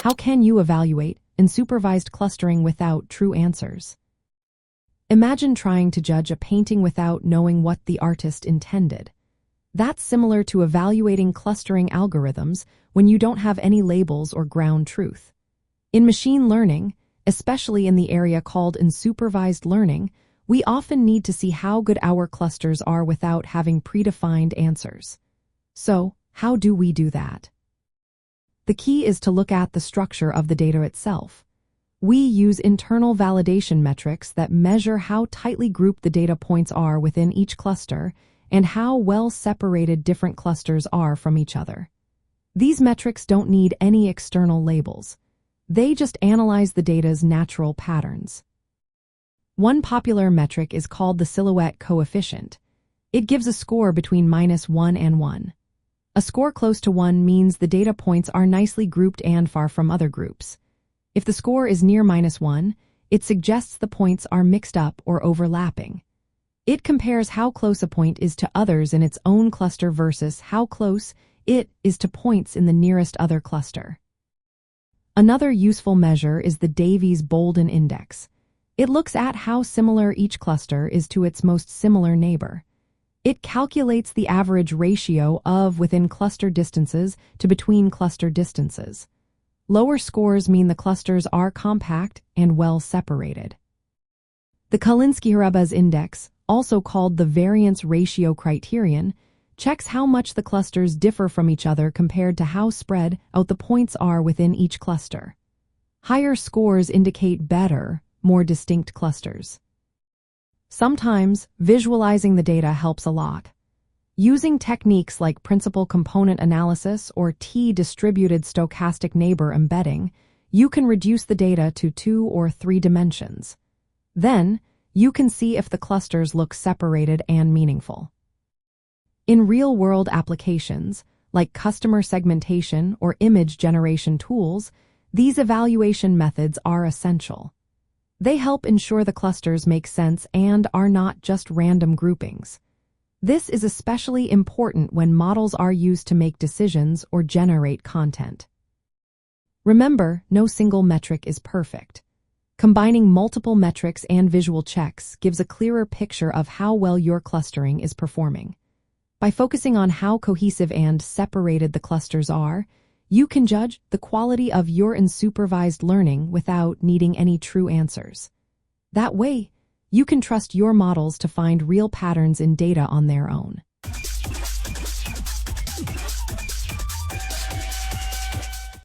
How can you evaluate unsupervised clustering without true answers? Imagine trying to judge a painting without knowing what the artist intended. That's similar to evaluating clustering algorithms when you don't have any labels or ground truth. In machine learning, especially in the area called unsupervised learning, we often need to see how good our clusters are without having predefined answers. So, how do we do that? The key is to look at the structure of the data itself. We use internal validation metrics that measure how tightly grouped the data points are within each cluster and how well separated different clusters are from each other. These metrics don't need any external labels. They just analyze the data's natural patterns. One popular metric is called the silhouette coefficient. It gives a score between -1 and 1. A score close to 1 means the data points are nicely grouped and far from other groups. If the score is near -1, it suggests the points are mixed up or overlapping. It compares how close a point is to others in its own cluster versus how close it is to points in the nearest other cluster. Another useful measure is the Davies Bouldin index. It looks at how similar each cluster is to its most similar neighbor. It calculates the average ratio of within cluster distances to between cluster distances. Lower scores mean the clusters are compact and well separated. The Calinski-Harabasz index, also called the variance ratio criterion, checks how much the clusters differ from each other compared to how spread out the points are within each cluster. Higher scores indicate better, more distinct clusters. Sometimes, visualizing the data helps a lot. Using techniques like principal component analysis or T-distributed stochastic neighbor embedding, you can reduce the data to 2 or 3 dimensions. Then, you can see if the clusters look separated and meaningful. In real-world applications, like customer segmentation or image generation tools, these evaluation methods are essential. They help ensure the clusters make sense and are not just random groupings. This is especially important when models are used to make decisions or generate content. Remember, no single metric is perfect. Combining multiple metrics and visual checks gives a clearer picture of how well your clustering is performing. By focusing on how cohesive and separated the clusters are, you can judge the quality of your unsupervised learning without needing any true answers. That way, you can trust your models to find real patterns in data on their own.